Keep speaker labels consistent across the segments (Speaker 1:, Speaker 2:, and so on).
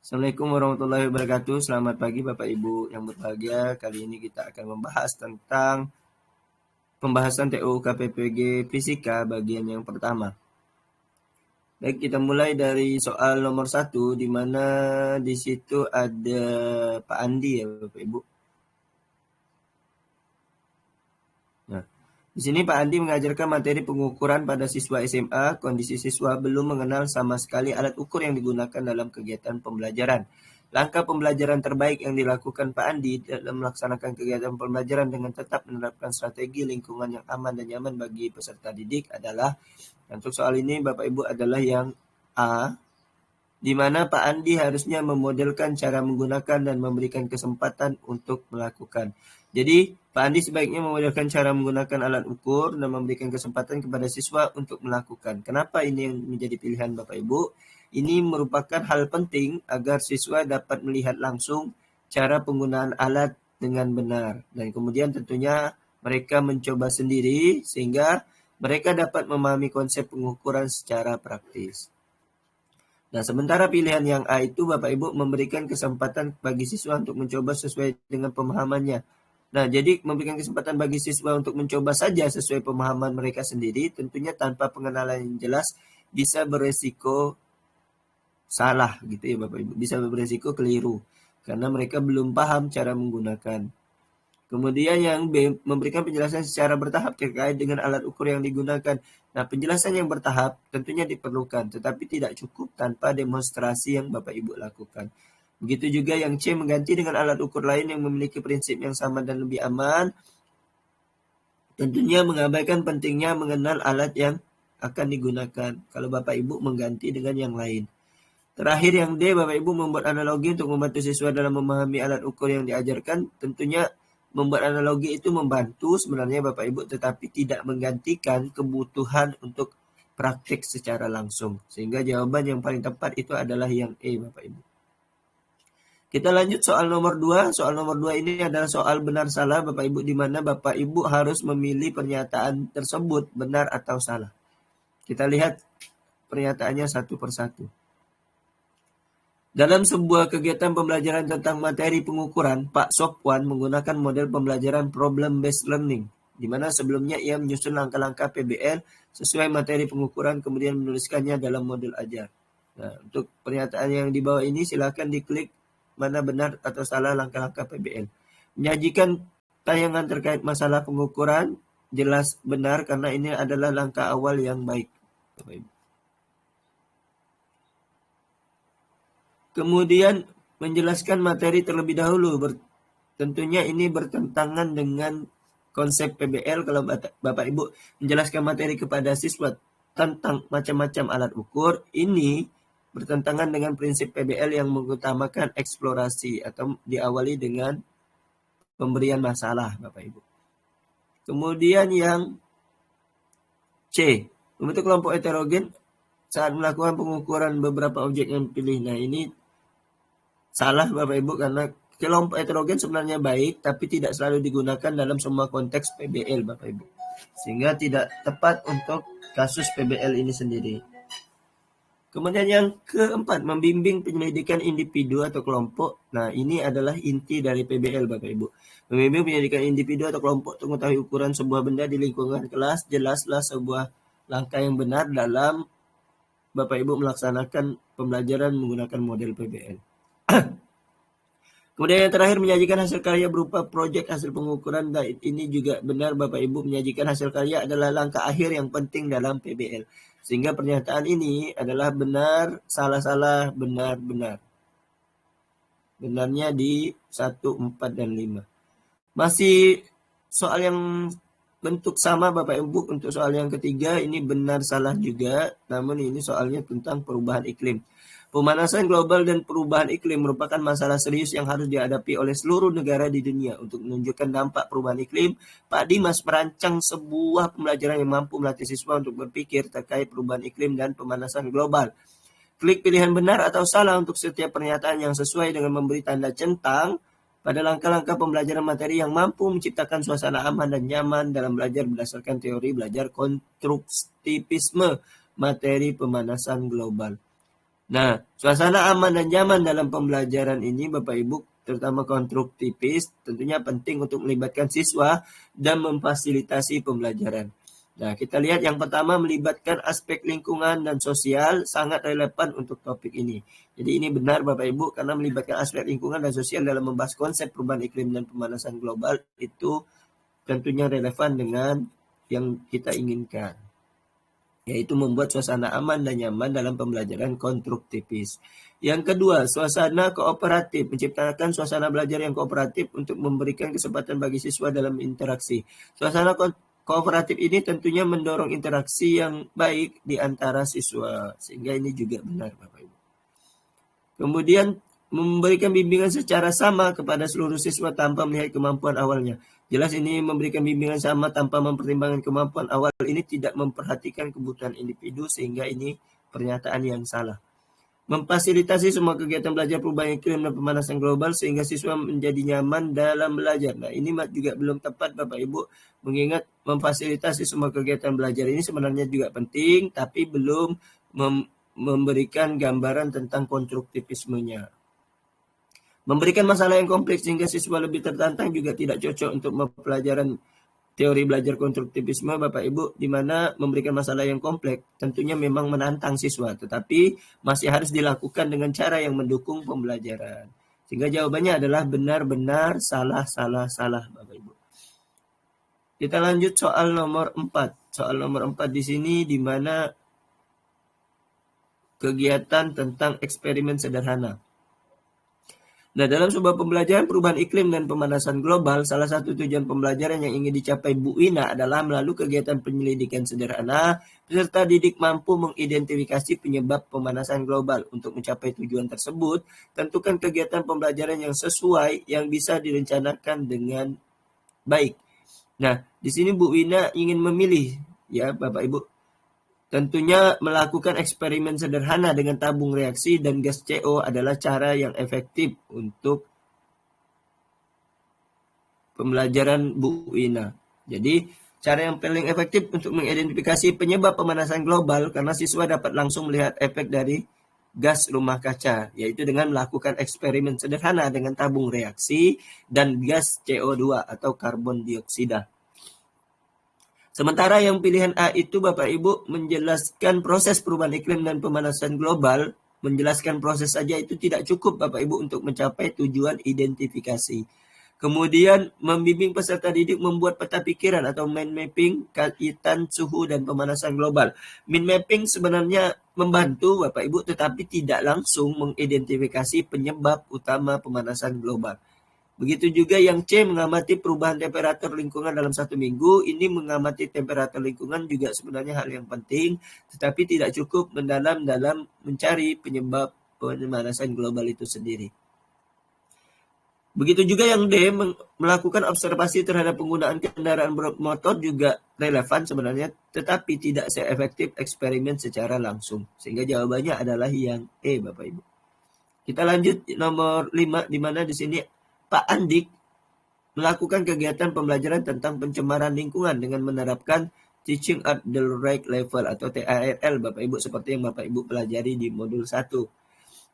Speaker 1: Assalamualaikum warahmatullahi wabarakatuh. Selamat pagi Bapak Ibu yang berbahagia. Kali ini kita akan membahas tentang pembahasan TU KPPG Fisika bagian yang pertama. Baik, kita mulai dari soal nomor 1, di mana di situ ada Pak Andi ya Bapak Ibu. Nah, di sini Pak Andi mengajarkan materi pengukuran pada siswa SMA. Kondisi siswa belum mengenal sama sekali alat ukur yang digunakan dalam kegiatan pembelajaran. Langkah pembelajaran terbaik yang dilakukan Pak Andi dalam melaksanakan kegiatan pembelajaran dengan tetap menerapkan strategi lingkungan yang aman dan nyaman bagi peserta didik adalah, untuk soal ini Bapak Ibu adalah yang A, di mana Pak Andi harusnya memodelkan cara menggunakan dan memberikan kesempatan untuk melakukan. Jadi, Pak Andi sebaiknya memodelkan cara menggunakan alat ukur dan memberikan kesempatan kepada siswa untuk melakukan. Kenapa ini yang menjadi pilihan Bapak Ibu? Ini merupakan hal penting agar siswa dapat melihat langsung cara penggunaan alat dengan benar. Dan kemudian tentunya mereka mencoba sendiri sehingga mereka dapat memahami konsep pengukuran secara praktis. Nah, sementara pilihan yang A itu Bapak Ibu memberikan kesempatan bagi siswa untuk mencoba sesuai dengan pemahamannya. Nah, jadi memberikan kesempatan bagi siswa untuk mencoba saja sesuai pemahaman mereka sendiri, tentunya tanpa pengenalan yang jelas bisa beresiko salah gitu ya Bapak Ibu. Bisa beresiko keliru karena mereka belum paham cara menggunakan. Kemudian yang B, memberikan penjelasan secara bertahap terkait dengan alat ukur yang digunakan. Nah, penjelasan yang bertahap tentunya diperlukan, tetapi tidak cukup tanpa demonstrasi yang Bapak Ibu lakukan. Begitu juga yang C, mengganti dengan alat ukur lain yang memiliki prinsip yang sama dan lebih aman. Tentunya mengabaikan pentingnya mengenal alat yang akan digunakan kalau Bapak Ibu mengganti dengan yang lain. Terakhir yang D, Bapak Ibu membuat analogi untuk membantu siswa dalam memahami alat ukur yang diajarkan. Tentunya membuat analogi itu membantu sebenarnya Bapak Ibu, tetapi tidak menggantikan kebutuhan untuk praktik secara langsung. Sehingga jawaban yang paling tepat itu adalah yang E Bapak Ibu. Kita lanjut soal nomor 2. Soal nomor 2 ini adalah soal benar salah Bapak Ibu, di mana Bapak Ibu harus memilih pernyataan tersebut benar atau salah. Kita lihat pernyataannya satu persatu. Dalam sebuah kegiatan pembelajaran tentang materi pengukuran, Pak Sopwan menggunakan model pembelajaran problem-based learning, di mana sebelumnya ia menyusun langkah-langkah PBL sesuai materi pengukuran, kemudian menuliskannya dalam modul ajar. Nah, untuk pernyataan yang di bawah ini silakan diklik mana benar atau salah langkah-langkah PBL. Menyajikan tayangan terkait masalah pengukuran jelas benar karena ini adalah langkah awal yang baik. Kemudian menjelaskan materi terlebih dahulu. Tentunya ini bertentangan dengan konsep PBL kalau Bapak Ibu menjelaskan materi kepada siswa tentang macam-macam alat ukur. Ini bertentangan dengan prinsip PBL yang mengutamakan eksplorasi atau diawali dengan pemberian masalah Bapak Ibu. Kemudian yang C, membentuk kelompok heterogen saat melakukan pengukuran beberapa objek yang dipilih. Nah, ini salah Bapak Ibu karena kelompok heterogen sebenarnya baik, tapi tidak selalu digunakan dalam semua konteks PBL Bapak Ibu. Sehingga tidak tepat untuk kasus PBL ini sendiri. Kemudian yang keempat, membimbing penyelidikan individu atau kelompok. Nah, ini adalah inti dari PBL Bapak Ibu. Membimbing penyelidikan individu atau kelompok untuk mengetahui ukuran sebuah benda di lingkungan kelas jelaslah sebuah langkah yang benar dalam Bapak Ibu melaksanakan pembelajaran menggunakan model PBL. Kemudian yang terakhir, menyajikan hasil karya berupa proyek hasil pengukuran. Dan ini juga benar Bapak Ibu, menyajikan hasil karya adalah langkah akhir yang penting dalam PBL. Sehingga pernyataan ini adalah benar, salah-salah, benar-benar. Benarnya di 1, 4, dan 5. Masih soal yang bentuk sama Bapak Ibu. Untuk soal yang ketiga ini benar salah juga, namun ini soalnya tentang perubahan iklim. Pemanasan global dan perubahan iklim merupakan masalah serius yang harus dihadapi oleh seluruh negara di dunia. Untuk menunjukkan dampak perubahan iklim, Pak Dimas merancang sebuah pembelajaran yang mampu melatih siswa untuk berpikir terkait perubahan iklim dan pemanasan global. Klik pilihan benar atau salah untuk setiap pernyataan yang sesuai dengan memberi tanda centang pada langkah-langkah pembelajaran materi yang mampu menciptakan suasana aman dan nyaman dalam belajar berdasarkan teori belajar konstruktivisme materi pemanasan global. Nah, suasana aman dan nyaman dalam pembelajaran ini Bapak Ibu, terutama konstruktivis, tentunya penting untuk melibatkan siswa dan memfasilitasi pembelajaran. Nah, kita lihat yang pertama melibatkan aspek lingkungan dan sosial sangat relevan untuk topik ini. Jadi ini benar Bapak Ibu karena melibatkan aspek lingkungan dan sosial dalam membahas konsep perubahan iklim dan pemanasan global itu tentunya relevan dengan yang kita inginkan, yaitu membuat suasana aman dan nyaman dalam pembelajaran konstruktivis. Yang kedua, suasana kooperatif, menciptakan suasana belajar yang kooperatif untuk memberikan kesempatan bagi siswa dalam interaksi. Suasana kooperatif ini tentunya mendorong interaksi yang baik di antara siswa, sehingga ini juga benar Bapak Ibu. Kemudian memberikan bimbingan secara sama kepada seluruh siswa tanpa melihat kemampuan awalnya. Jelas ini memberikan bimbingan sama tanpa mempertimbangkan kemampuan awal ini tidak memperhatikan kebutuhan individu sehingga ini pernyataan yang salah. Memfasilitasi semua kegiatan belajar perubahan iklim dan pemanasan global sehingga siswa menjadi nyaman dalam belajar. Nah, ini juga belum tepat Bapak Ibu, mengingat memfasilitasi semua kegiatan belajar ini sebenarnya juga penting, tapi belum memberikan gambaran tentang konstruktivismenya. Memberikan masalah yang kompleks sehingga siswa lebih tertantang juga tidak cocok untuk pelajaran teori belajar konstruktivisme Bapak Ibu, di mana memberikan masalah yang kompleks tentunya memang menantang siswa, tetapi masih harus dilakukan dengan cara yang mendukung pembelajaran. Sehingga jawabannya adalah benar-benar salah Bapak Ibu. Kita lanjut soal nomor 4. Soal nomor 4 di sini di mana kegiatan tentang eksperimen sederhana. Nah, dalam sebuah pembelajaran perubahan iklim dan pemanasan global, salah satu tujuan pembelajaran yang ingin dicapai Bu Ina adalah melalui kegiatan penyelidikan sederhana, peserta didik mampu mengidentifikasi penyebab pemanasan global. Untuk mencapai tujuan tersebut, tentukan kegiatan pembelajaran yang sesuai yang bisa direncanakan dengan baik. Nah, di sini Bu Ina ingin memilih, ya Bapak Ibu, tentunya melakukan eksperimen sederhana dengan tabung reaksi dan gas CO adalah cara yang efektif untuk pembelajaran Bu Ina. Jadi, cara yang paling efektif untuk mengidentifikasi penyebab pemanasan global karena siswa dapat langsung melihat efek dari gas rumah kaca, yaitu dengan melakukan eksperimen sederhana dengan tabung reaksi dan gas CO2 atau karbon dioksida. Sementara yang pilihan A itu Bapak Ibu menjelaskan proses perubahan iklim dan pemanasan global, menjelaskan proses saja itu tidak cukup Bapak Ibu untuk mencapai tujuan identifikasi. Kemudian membimbing peserta didik membuat peta pikiran atau mind mapping kaitan suhu dan pemanasan global. Mind mapping sebenarnya membantu Bapak Ibu tetapi tidak langsung mengidentifikasi penyebab utama pemanasan global. Begitu juga yang C, mengamati perubahan temperatur lingkungan dalam 1 minggu. Ini mengamati temperatur lingkungan juga sebenarnya hal yang penting, tetapi tidak cukup mendalam dalam mencari penyebab pemanasan global itu sendiri. Begitu juga yang D, melakukan observasi terhadap penggunaan kendaraan bermotor juga relevan sebenarnya, tetapi tidak seefektif eksperimen secara langsung. Sehingga jawabannya adalah yang E, Bapak Ibu. Kita lanjut nomor 5, di mana di sini Pak Andik melakukan kegiatan pembelajaran tentang pencemaran lingkungan dengan menerapkan Teaching at the Right Level atau TARL Bapak Ibu, seperti yang Bapak Ibu pelajari di modul 1.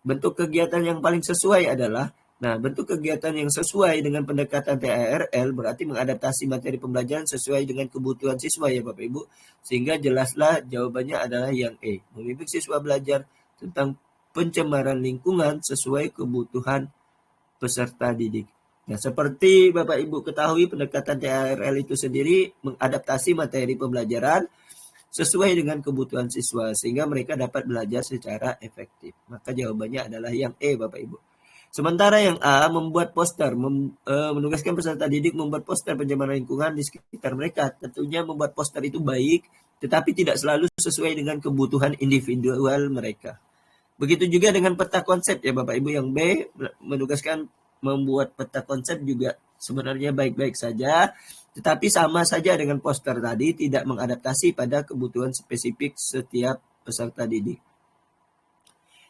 Speaker 1: Bentuk kegiatan yang paling sesuai adalah, bentuk kegiatan yang sesuai dengan pendekatan TARL berarti mengadaptasi materi pembelajaran sesuai dengan kebutuhan siswa ya Bapak Ibu, sehingga jelaslah jawabannya adalah yang E, membimbing siswa belajar tentang pencemaran lingkungan sesuai kebutuhan peserta didik. Nah, seperti Bapak Ibu ketahui, pendekatan TARL itu sendiri mengadaptasi materi pembelajaran sesuai dengan kebutuhan siswa sehingga mereka dapat belajar secara efektif. Maka jawabannya adalah yang E, Bapak Ibu. Sementara yang A, membuat poster, menugaskan peserta didik membuat poster pencemaran lingkungan di sekitar mereka. Tentunya membuat poster itu baik, tetapi tidak selalu sesuai dengan kebutuhan individual mereka. Begitu juga dengan peta konsep ya Bapak Ibu. Yang B, menugaskan membuat peta konsep juga sebenarnya baik-baik saja, tetapi sama saja dengan poster tadi, tidak mengadaptasi pada kebutuhan spesifik setiap peserta didik.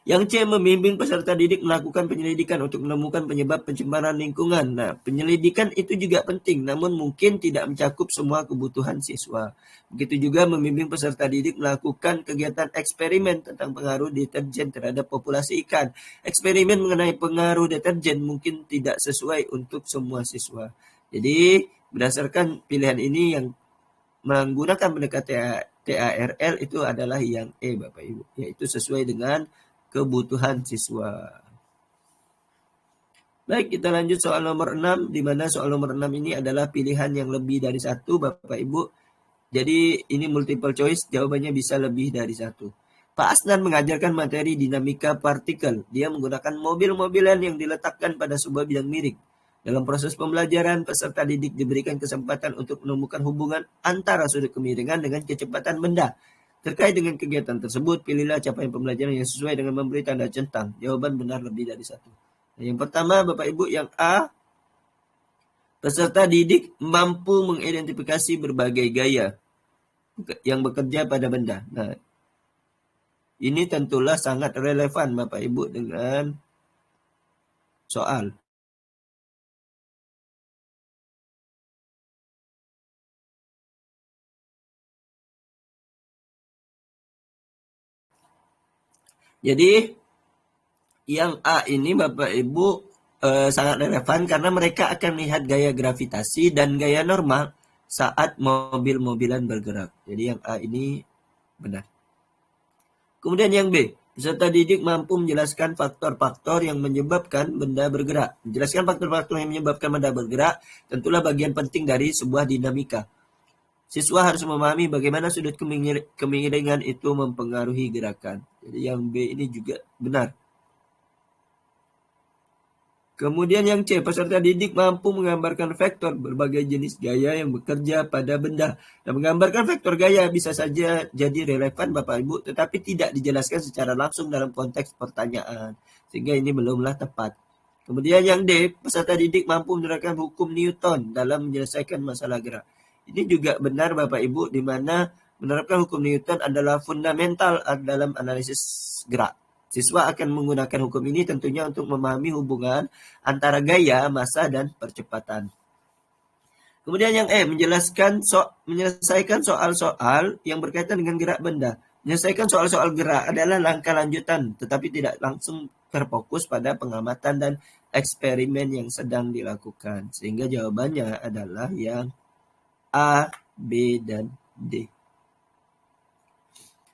Speaker 1: Yang C, membimbing peserta didik melakukan penyelidikan untuk menemukan penyebab pencemaran lingkungan. Nah, penyelidikan itu juga penting, namun mungkin tidak mencakup semua kebutuhan siswa. Begitu juga membimbing peserta didik melakukan kegiatan eksperimen tentang pengaruh deterjen terhadap populasi ikan. Eksperimen mengenai pengaruh deterjen mungkin tidak sesuai untuk semua siswa. Jadi, berdasarkan pilihan ini yang menggunakan pendekatan TARL itu adalah yang E, Bapak Ibu, yaitu sesuai dengan kebutuhan siswa. Baik, kita lanjut soal nomor 6, di mana soal nomor 6 ini adalah pilihan yang lebih dari satu, Bapak Ibu. Jadi ini multiple choice, jawabannya bisa lebih dari satu. Pak Asnan mengajarkan materi dinamika partikel. Dia menggunakan mobil-mobilan yang diletakkan pada sebuah bidang miring. Dalam proses pembelajaran, peserta didik diberikan kesempatan untuk menemukan hubungan antara sudut kemiringan dengan kecepatan benda. Terkait dengan kegiatan tersebut, pilihlah capaian pembelajaran yang sesuai dengan memberi tanda centang. Jawaban benar lebih dari satu. Nah, yang pertama, Bapak Ibu, yang A, peserta didik mampu mengidentifikasi berbagai gaya yang bekerja pada benda. Nah, ini tentulah sangat relevan Bapak Ibu dengan soal. Jadi yang A ini Bapak Ibu sangat relevan karena mereka akan melihat gaya gravitasi dan gaya normal saat mobil-mobilan bergerak. Jadi yang A ini benar. Kemudian yang B, peserta didik mampu menjelaskan faktor-faktor yang menyebabkan benda bergerak. Menjelaskan faktor-faktor yang menyebabkan benda bergerak tentulah bagian penting dari sebuah dinamika. Siswa harus memahami bagaimana sudut kemiringan itu mempengaruhi gerakan. Jadi yang B ini juga benar. Kemudian yang C, peserta didik mampu menggambarkan vektor berbagai jenis gaya yang bekerja pada benda. Dan menggambarkan vektor gaya bisa saja jadi relevan Bapak Ibu, tetapi tidak dijelaskan secara langsung dalam konteks pertanyaan. Sehingga ini belumlah tepat. Kemudian yang D, peserta didik mampu menerapkan hukum Newton dalam menyelesaikan masalah gerak. Ini juga benar Bapak Ibu, di mana menerapkan hukum Newton adalah fundamental dalam analisis gerak. Siswa akan menggunakan hukum ini tentunya untuk memahami hubungan antara gaya, massa, dan percepatan. Kemudian yang E, menyelesaikan soal-soal yang berkaitan dengan gerak benda. Menyelesaikan soal-soal gerak adalah langkah lanjutan, tetapi tidak langsung terfokus pada pengamatan dan eksperimen yang sedang dilakukan. Sehingga jawabannya adalah yang A, B, dan D.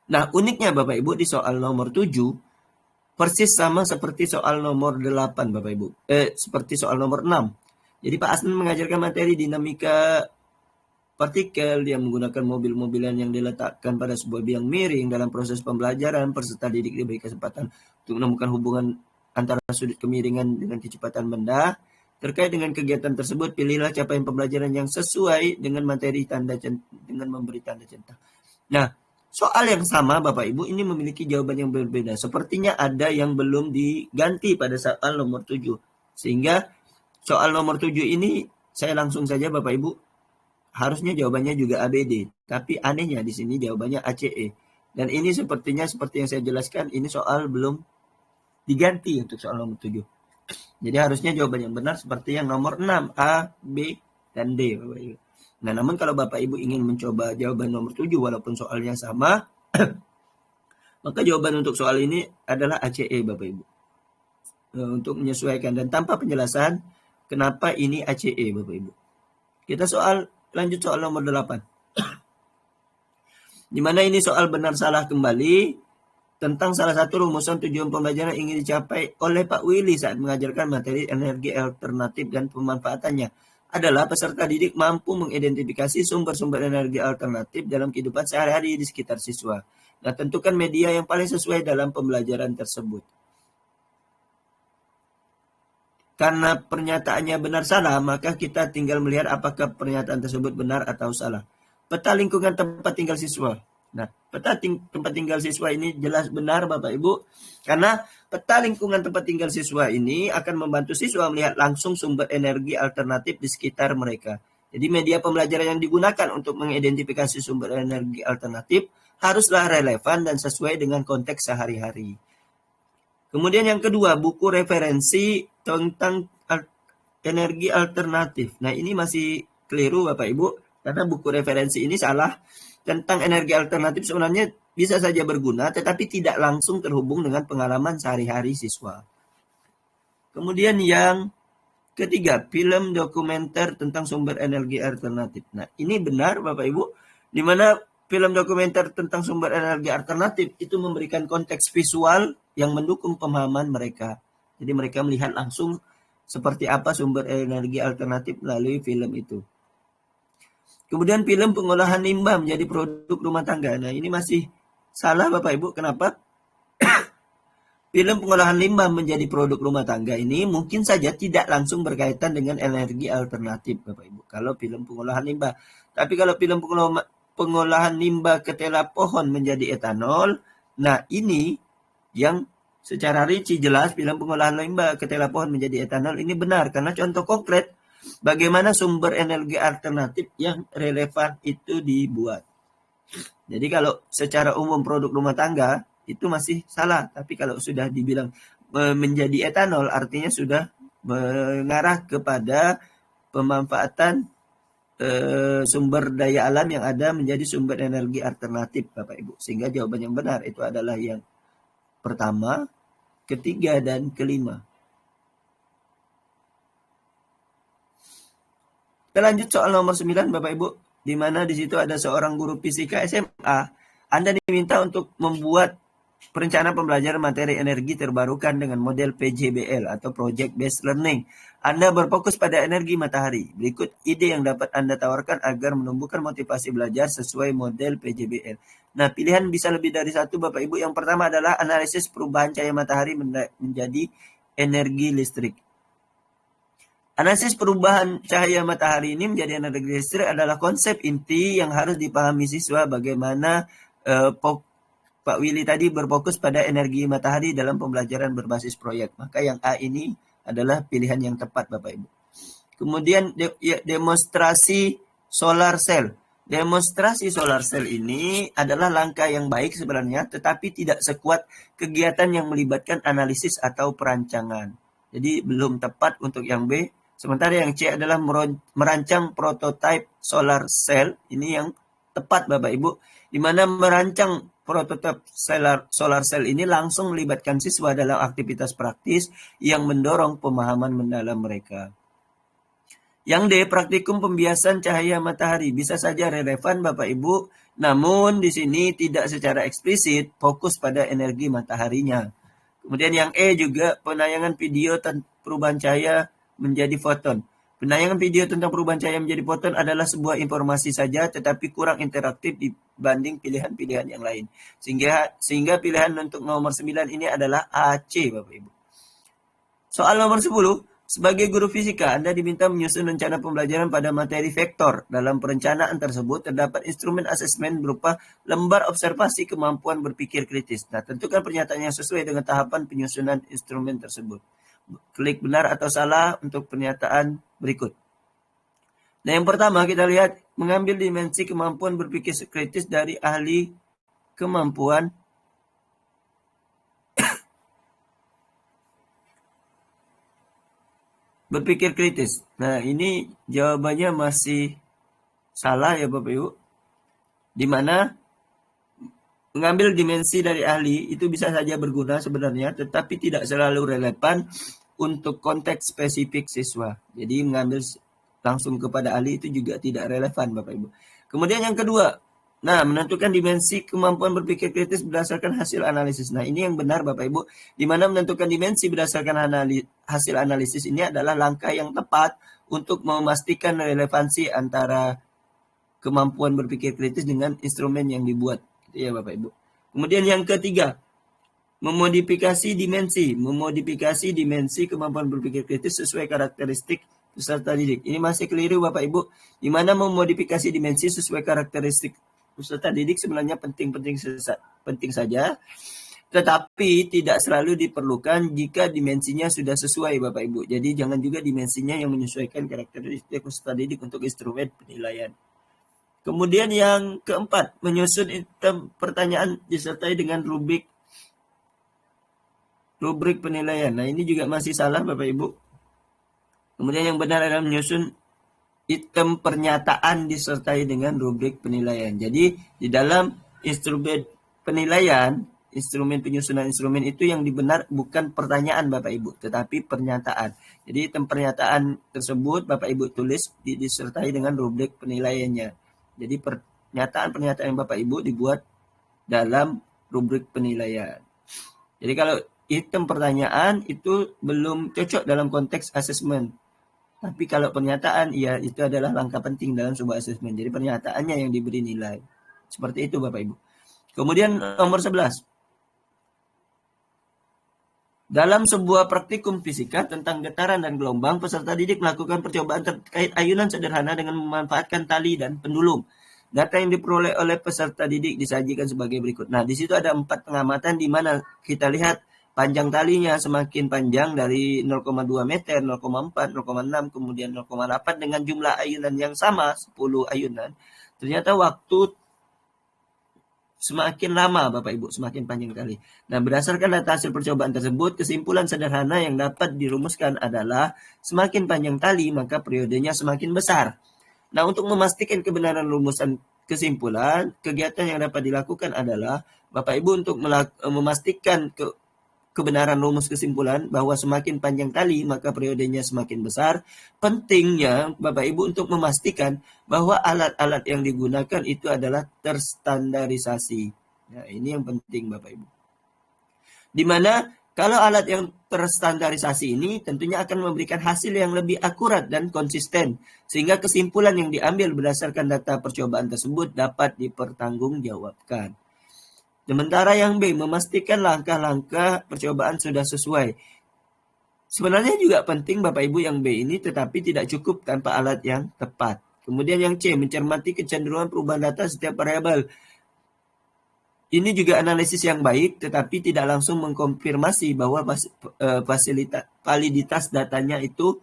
Speaker 1: Nah, uniknya Bapak Ibu di soal nomor 7, persis sama seperti soal nomor 8 Bapak Ibu. Seperti soal nomor 6. Jadi Pak Asnan mengajarkan materi dinamika partikel yang menggunakan mobil-mobilan yang diletakkan pada sebuah biang miring. Dalam proses pembelajaran, peserta didik diberi kesempatan untuk menemukan hubungan antara sudut kemiringan dengan kecepatan benda. Terkait dengan kegiatan tersebut, pilihlah capaian pembelajaran yang sesuai dengan materi dengan memberi tanda centang. Nah, soal yang sama Bapak Ibu ini memiliki jawaban yang berbeda. Sepertinya ada yang belum diganti pada soal nomor 7. Sehingga soal nomor 7 ini saya langsung saja Bapak Ibu, harusnya jawabannya juga ABD. Tapi anehnya di sini jawabannya ACE. Dan ini sepertinya seperti yang saya jelaskan, ini soal belum diganti untuk soal nomor 7. Jadi harusnya jawaban yang benar seperti yang nomor 6, A, B, dan D Bapak Ibu. Nah, namun kalau Bapak Ibu ingin mencoba jawaban nomor 7 walaupun soalnya sama, maka jawaban untuk soal ini adalah ACE Bapak Ibu. Untuk menyesuaikan dan tanpa penjelasan kenapa ini ACE Bapak Ibu. Kita lanjut soal nomor 8. Di mana ini soal benar salah kembali tentang salah satu rumusan tujuan pembelajaran ingin dicapai oleh Pak Willy saat mengajarkan materi energi alternatif dan pemanfaatannya adalah peserta didik mampu mengidentifikasi sumber-sumber energi alternatif dalam kehidupan sehari-hari di sekitar siswa. Nah, tentukan media yang paling sesuai dalam pembelajaran tersebut. Karena pernyataannya benar salah, maka kita tinggal melihat apakah pernyataan tersebut benar atau salah. Peta lingkungan tempat tinggal siswa. Nah, peta tempat tinggal siswa ini jelas benar Bapak Ibu, karena peta lingkungan tempat tinggal siswa ini akan membantu siswa melihat langsung sumber energi alternatif di sekitar mereka. Jadi media pembelajaran yang digunakan untuk mengidentifikasi sumber energi alternatif haruslah relevan dan sesuai dengan konteks sehari-hari. Kemudian yang kedua, buku referensi tentang energi alternatif. Nah, ini masih keliru Bapak Ibu, karena buku referensi ini salah. Tentang energi alternatif sebenarnya bisa saja berguna, tetapi tidak langsung terhubung dengan pengalaman sehari-hari siswa. Kemudian yang ketiga, film dokumenter tentang sumber energi alternatif. Nah, ini benar Bapak Ibu, di mana film dokumenter tentang sumber energi alternatif itu memberikan konteks visual yang mendukung pemahaman mereka. Jadi mereka melihat langsung seperti apa sumber energi alternatif melalui film itu. Kemudian film pengolahan limbah menjadi produk rumah tangga. Nah, ini masih salah Bapak Ibu. Kenapa? Film pengolahan limbah menjadi produk rumah tangga ini mungkin saja tidak langsung berkaitan dengan energi alternatif Bapak Ibu. Kalau film pengolahan limbah. Tapi kalau film pengolahan limbah ketela pohon menjadi etanol, nah ini yang secara rinci jelas film pengolahan limbah ketela pohon menjadi etanol ini benar. Karena contoh konkret bagaimana sumber energi alternatif yang relevan itu dibuat. Jadi kalau secara umum produk rumah tangga itu masih salah. Tapi kalau sudah dibilang menjadi etanol artinya sudah mengarah kepada pemanfaatan sumber daya alam yang ada menjadi sumber energi alternatif Bapak Ibu. Sehingga jawaban yang benar itu adalah yang pertama, ketiga, dan kelima. Kita lanjut soal nomor 9 Bapak Ibu, di mana di situ ada seorang guru fisika SMA. Anda diminta untuk membuat perencanaan pembelajaran materi energi terbarukan dengan model PJBL atau Project Based Learning. Anda berfokus pada energi matahari. Berikut ide yang dapat Anda tawarkan agar menumbuhkan motivasi belajar sesuai model PJBL. Nah, pilihan bisa lebih dari satu Bapak Ibu. Yang pertama adalah analisis perubahan cahaya matahari menjadi energi listrik. Analisis perubahan cahaya matahari ini menjadi energi listrik adalah konsep inti yang harus dipahami siswa bagaimana Pak Willy tadi berfokus pada energi matahari dalam pembelajaran berbasis proyek. Maka yang A ini adalah pilihan yang tepat Bapak Ibu. Kemudian demonstrasi solar cell. Demonstrasi solar cell ini adalah langkah yang baik sebenarnya, tetapi tidak sekuat kegiatan yang melibatkan analisis atau perancangan. Jadi belum tepat untuk yang B. Sementara yang C adalah merancang prototipe solar cell. Ini yang tepat Bapak Ibu. Di mana merancang prototipe solar cell ini langsung melibatkan siswa dalam aktivitas praktis yang mendorong pemahaman mendalam mereka. Yang D, praktikum pembiasan cahaya matahari bisa saja relevan Bapak Ibu, namun di sini tidak secara eksplisit fokus pada energi mataharinya. Kemudian yang E juga penayangan video perubahan cahaya menjadi foton. Penayangan video tentang perubahan cahaya menjadi foton adalah sebuah informasi saja tetapi kurang interaktif dibanding pilihan-pilihan yang lain. Sehingga pilihan untuk nomor 9 ini adalah AC Bapak Ibu. Soal nomor 10. Sebagai guru fisika, Anda diminta menyusun rencana pembelajaran pada materi vektor. Dalam perencanaan tersebut, terdapat instrumen asesmen berupa lembar observasi kemampuan berpikir kritis. Nah, tentukan pernyataan yang sesuai dengan tahapan penyusunan instrumen tersebut. Klik benar atau salah untuk pernyataan berikut. Nah, yang pertama kita lihat mengambil dimensi kemampuan berpikir kritis dari ahli kemampuan berpikir kritis. Nah, ini jawabannya masih salah ya Bapak Ibu. Di mana mengambil dimensi dari ahli itu bisa saja berguna sebenarnya, tetapi tidak selalu relevan untuk konteks spesifik siswa. Jadi mengambil langsung kepada ahli itu juga tidak relevan Bapak Ibu. Kemudian yang kedua, nah, menentukan dimensi kemampuan berpikir kritis berdasarkan hasil analisis. Nah, ini yang benar Bapak Ibu. Di mana menentukan dimensi berdasarkan hasil analisis ini adalah langkah yang tepat untuk memastikan relevansi antara kemampuan berpikir kritis dengan instrumen yang dibuat. Gitu ya Bapak Ibu. Kemudian yang ketiga, memodifikasi dimensi kemampuan berpikir kritis sesuai karakteristik peserta didik. Ini masih keliru Bapak Ibu. Di mana memodifikasi dimensi sesuai karakteristik peserta didik sebenarnya penting saja, tetapi tidak selalu diperlukan jika dimensinya sudah sesuai Bapak Ibu. Jadi jangan juga dimensinya yang menyesuaikan karakteristik peserta didik untuk instrumen penilaian. Kemudian yang keempat, menyusun item pertanyaan disertai dengan rubrik rubrik penilaian. Nah, ini juga masih salah Bapak Ibu. Kemudian yang benar adalah menyusun item pernyataan disertai dengan rubrik penilaian. Jadi di dalam instrumen penilaian, instrumen penyusunan instrumen itu yang dibenar bukan pertanyaan Bapak Ibu, tetapi pernyataan. Jadi item pernyataan tersebut Bapak Ibu tulis disertai dengan rubrik penilaiannya. Jadi pernyataan-pernyataan Bapak Ibu dibuat dalam rubrik penilaian. Jadi kalau item pertanyaan itu belum cocok dalam konteks asesmen. Tapi kalau pernyataan, ya itu adalah langkah penting dalam sebuah asesmen. Jadi pernyataannya yang diberi nilai. Seperti itu Bapak Ibu. Kemudian nomor 11. Dalam sebuah praktikum fisika tentang getaran dan gelombang, peserta didik melakukan percobaan terkait ayunan sederhana dengan memanfaatkan tali dan pendulum. Data yang diperoleh oleh peserta didik disajikan sebagai berikut. Nah, di situ ada 4 pengamatan di mana kita lihat panjang talinya semakin panjang dari 0,2 meter, 0,4, 0,6, kemudian 0,8 dengan jumlah ayunan yang sama, 10 ayunan. Ternyata waktu semakin lama Bapak Ibu, semakin panjang tali. Nah, berdasarkan data hasil percobaan tersebut, kesimpulan sederhana yang dapat dirumuskan adalah semakin panjang tali, maka periodenya semakin besar. Nah, untuk memastikan kebenaran rumusan kesimpulan, kegiatan yang dapat dilakukan adalah Bapak Ibu untuk memastikan kebenaran rumus kesimpulan bahwa semakin panjang tali maka periodenya semakin besar. Pentingnya Bapak Ibu untuk memastikan bahwa alat-alat yang digunakan itu adalah terstandarisasi. Nah, ini yang penting Bapak Ibu. Dimana kalau alat yang terstandarisasi ini tentunya akan memberikan hasil yang lebih akurat dan konsisten, sehingga kesimpulan yang diambil berdasarkan data percobaan tersebut dapat dipertanggungjawabkan. Sementara yang B, memastikan langkah-langkah percobaan sudah sesuai. Sebenarnya juga penting Bapak Ibu yang B ini, tetapi tidak cukup tanpa alat yang tepat. Kemudian yang C, mencermati kecenderungan perubahan data setiap variabel. Ini juga analisis yang baik, tetapi tidak langsung mengkonfirmasi bahwa validitas datanya itu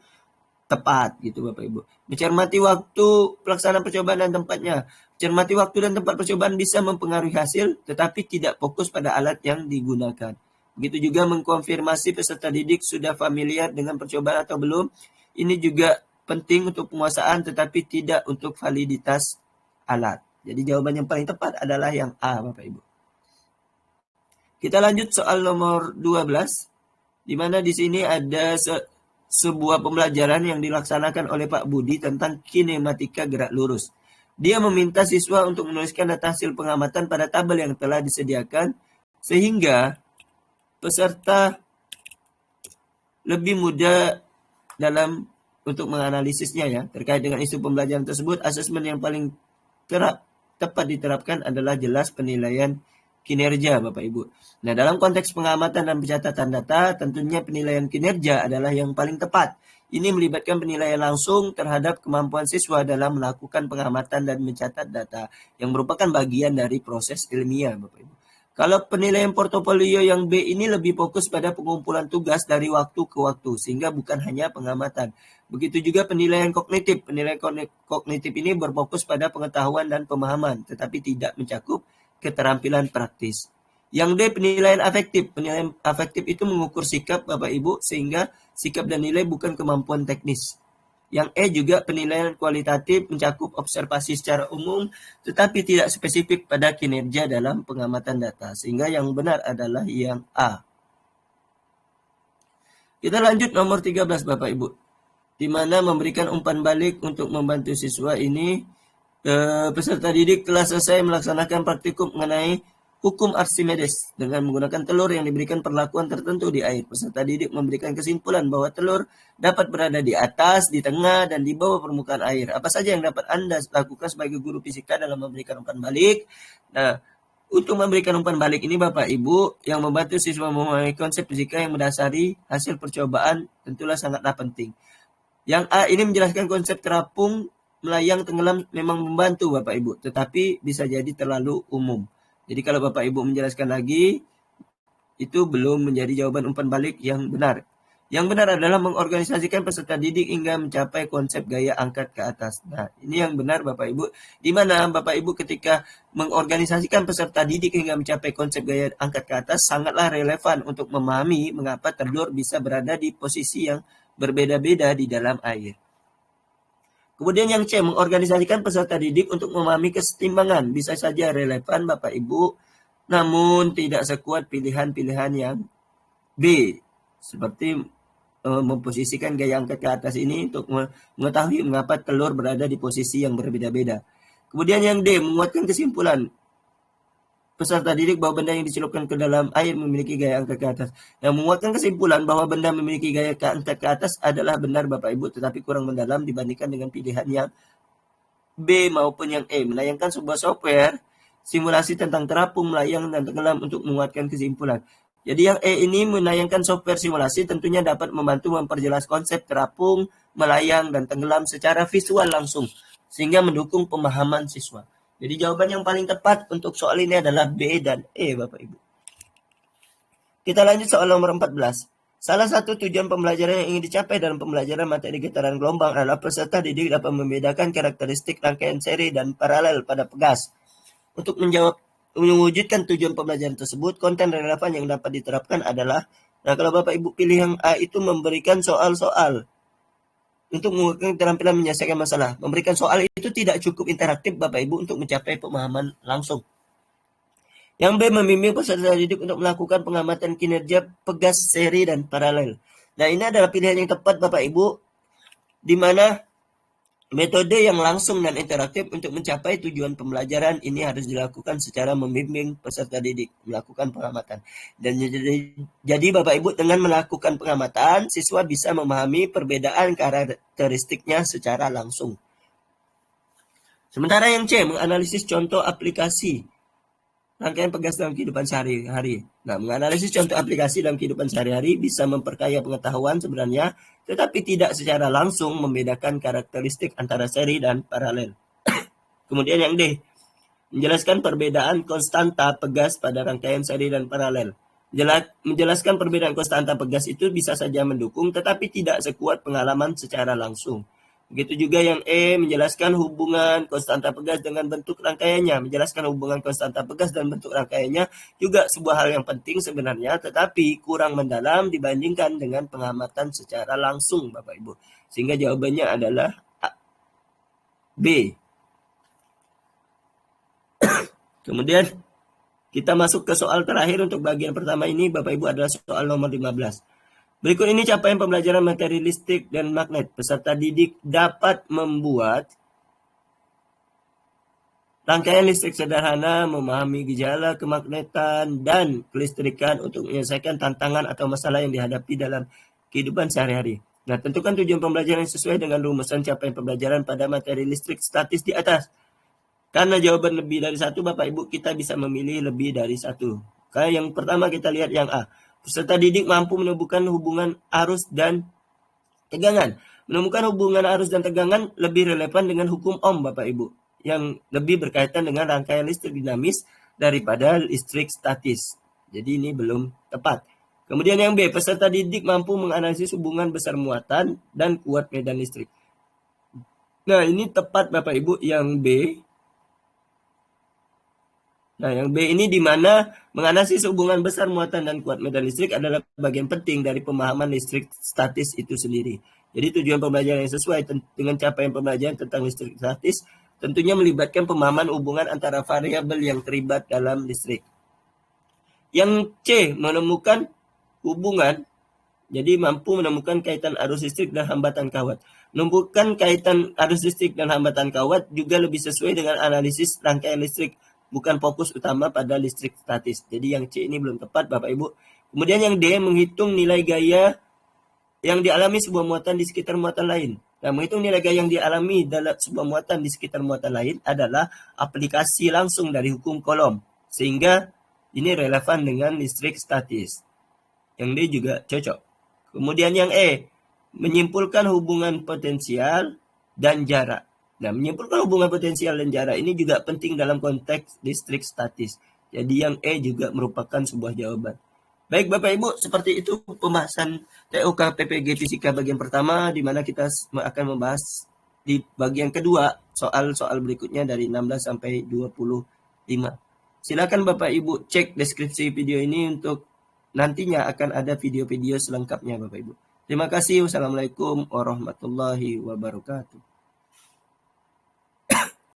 Speaker 1: tepat gitu Bapak Ibu. Mencermati waktu pelaksanaan percobaan dan tempatnya. Mencermati waktu dan tempat percobaan bisa mempengaruhi hasil, tetapi tidak fokus pada alat yang digunakan. Begitu juga mengkonfirmasi peserta didik sudah familiar dengan percobaan atau belum. Ini juga penting untuk penguasaan, tetapi tidak untuk validitas alat. Jadi jawaban yang paling tepat adalah yang A Bapak Ibu. Kita lanjut soal nomor 12, di mana di sini ada sebuah pembelajaran yang dilaksanakan oleh Pak Budi tentang kinematika gerak lurus. Dia meminta siswa untuk menuliskan data hasil pengamatan pada tabel yang telah disediakan, sehingga peserta lebih mudah untuk menganalisisnya ya. Terkait dengan isu pembelajaran tersebut, asesmen yang paling tepat diterapkan adalah jelas penilaian kinerja Bapak Ibu. Nah, dalam konteks pengamatan dan pencatatan data, tentunya penilaian kinerja adalah yang paling tepat. Ini melibatkan penilaian langsung terhadap kemampuan siswa dalam melakukan pengamatan dan mencatat data yang merupakan bagian dari proses ilmiah Bapak Ibu. Kalau penilaian portofolio yang B ini lebih fokus pada pengumpulan tugas dari waktu ke waktu, sehingga bukan hanya pengamatan. Begitu juga penilaian kognitif. Penilaian kognitif ini berfokus pada pengetahuan dan pemahaman, tetapi tidak mencakup keterampilan praktis. Yang D, penilaian afektif. Penilaian afektif itu mengukur sikap Bapak Ibu, sehingga sikap dan nilai bukan kemampuan teknis. Yang E juga penilaian kualitatif, mencakup observasi secara umum, tetapi tidak spesifik pada kinerja dalam pengamatan data. Sehingga yang benar adalah yang A. Kita lanjut nomor 13 Bapak Ibu, di mana memberikan umpan balik untuk membantu siswa ini. Peserta didik telah selesai melaksanakan praktikum mengenai hukum Archimedes dengan menggunakan telur yang diberikan perlakuan tertentu di air. Peserta didik memberikan kesimpulan bahwa telur dapat berada di atas, di tengah, dan di bawah permukaan air. Apa saja yang dapat Anda lakukan sebagai guru fisika dalam memberikan umpan balik? Nah, untuk memberikan umpan balik ini Bapak Ibu, yang membantu siswa memahami konsep fisika yang mendasari hasil percobaan tentulah sangatlah penting. Yang A ini menjelaskan konsep terapung, melayang, tenggelam memang membantu Bapak Ibu, tetapi bisa jadi terlalu umum. Jadi kalau Bapak Ibu menjelaskan lagi, itu belum menjadi jawaban umpan balik yang benar. Yang benar adalah mengorganisasikan peserta didik hingga mencapai konsep gaya angkat ke atas. Nah, ini yang benar Bapak Ibu. Di mana Bapak Ibu ketika mengorganisasikan peserta didik hingga mencapai konsep gaya angkat ke atas sangatlah relevan untuk memahami mengapa telur bisa berada di posisi yang berbeda-beda di dalam air. Kemudian yang C, mengorganisasikan peserta didik untuk memahami kesetimbangan. Bisa saja relevan Bapak Ibu, namun tidak sekuat pilihan-pilihan yang B. Seperti memposisikan gaya angkat ke atas ini untuk mengetahui mengapa telur berada di posisi yang berbeda-beda. Kemudian yang D, menguatkan kesimpulan peserta didik bahwa benda yang dicelupkan ke dalam air memiliki gaya angkat ke atas. Yang menguatkan kesimpulan bahwa benda memiliki gaya angkat ke atas adalah benar Bapak Ibu, tetapi kurang mendalam dibandingkan dengan pilihan yang B maupun yang E. Menayangkan sebuah software simulasi tentang terapung, melayang, dan tenggelam untuk menguatkan kesimpulan. Jadi yang E ini menayangkan software simulasi tentunya dapat membantu memperjelas konsep terapung, melayang, dan tenggelam secara visual langsung, sehingga mendukung pemahaman siswa. Jadi jawaban yang paling tepat untuk soal ini adalah B dan E, Bapak Ibu. Kita lanjut soal nomor 14. Salah satu tujuan pembelajaran yang ingin dicapai dalam pembelajaran materi getaran gelombang adalah peserta didik dapat membedakan karakteristik rangkaian seri dan paralel pada pegas. Untuk mewujudkan tujuan pembelajaran tersebut, konten relevan yang dapat diterapkan adalah, nah kalau Bapak Ibu pilih yang A itu memberikan soal-soal untuk menggunakan keterampilan menyelesaikan masalah. Memberikan soal itu tidak cukup interaktif Bapak Ibu untuk mencapai pemahaman langsung. Yang B, membimbing peserta didik untuk melakukan pengamatan kinerja pegas, seri, dan paralel. Nah, ini adalah pilihan yang tepat Bapak Ibu, di mana metode yang langsung dan interaktif untuk mencapai tujuan pembelajaran ini harus dilakukan secara membimbing peserta didik melakukan pengamatan. Dan jadi Bapak Ibu dengan melakukan pengamatan, siswa bisa memahami perbedaan karakteristiknya secara langsung. Sementara yang C, menganalisis contoh aplikasi rangkaian pegas dalam kehidupan sehari-hari. Nah, menganalisis contoh aplikasi dalam kehidupan sehari-hari bisa memperkaya pengetahuan sebenarnya, tetapi tidak secara langsung membedakan karakteristik antara seri dan paralel. Kemudian yang D, menjelaskan perbedaan konstanta pegas pada rangkaian seri dan paralel. Menjelaskan perbedaan konstanta pegas itu bisa saja mendukung, tetapi tidak sekuat pengalaman secara langsung. Begitu juga yang E, menjelaskan hubungan konstanta pegas dengan bentuk rangkaiannya. Menjelaskan hubungan konstanta pegas dan bentuk rangkaiannya juga sebuah hal yang penting sebenarnya, tetapi kurang mendalam dibandingkan dengan pengamatan secara langsung, Bapak Ibu. Sehingga jawabannya adalah B. Kemudian kita masuk ke soal terakhir untuk bagian pertama ini, Bapak Ibu, adalah soal nomor 15. Berikut ini capaian pembelajaran materi listrik dan magnet. Peserta didik dapat membuat rangkaian listrik sederhana, memahami gejala kemagnetan dan kelistrikan untuk menyelesaikan tantangan atau masalah yang dihadapi dalam kehidupan sehari-hari. Nah, tentukan tujuan pembelajaran yang sesuai dengan rumusan capaian pembelajaran pada materi listrik statis di atas. Karena jawaban lebih dari satu, Bapak Ibu, kita bisa memilih lebih dari satu. Kayak yang pertama kita lihat yang A. Peserta didik mampu menemukan hubungan arus dan tegangan. Menemukan hubungan arus dan tegangan lebih relevan dengan hukum Ohm, Bapak Ibu, yang lebih berkaitan dengan rangkaian listrik dinamis daripada listrik statis. Jadi ini belum tepat. Kemudian yang B, peserta didik mampu menganalisis hubungan besar muatan dan kuat medan listrik. Nah, ini tepat Bapak Ibu yang B. Nah, yang B ini di mana menganalisis hubungan besar muatan dan kuat medan listrik adalah bagian penting dari pemahaman listrik statis itu sendiri. Jadi tujuan pembelajaran yang sesuai dengan capaian pembelajaran tentang listrik statis tentunya melibatkan pemahaman hubungan antara variabel yang terlibat dalam listrik. Yang C, menemukan hubungan, jadi mampu menemukan kaitan arus listrik dan hambatan kawat. Menemukan kaitan arus listrik dan hambatan kawat juga lebih sesuai dengan analisis rangkaian listrik, bukan fokus utama pada listrik statis. Jadi yang C ini belum tepat Bapak Ibu. Kemudian yang D, menghitung nilai gaya yang dialami sebuah muatan di sekitar muatan lain. Nah, menghitung nilai gaya yang dialami dalam sebuah muatan di sekitar muatan lain adalah aplikasi langsung dari hukum Coulomb. Sehingga ini relevan dengan listrik statis. Yang D juga cocok. Kemudian yang E, menyimpulkan hubungan potensial dan jarak. Nah, menyimpulkan hubungan potensial dan jarak ini juga penting dalam konteks listrik statis. Jadi yang E juga merupakan sebuah jawaban. Baik Bapak Ibu, seperti itu pembahasan TOK PPG Fisika bagian pertama, di mana kita akan membahas di bagian kedua soal-soal berikutnya dari 16 sampai 25. Silakan Bapak Ibu cek deskripsi video ini untuk nantinya akan ada video-video selengkapnya Bapak Ibu. Terima kasih. Wassalamualaikum warahmatullahi wabarakatuh.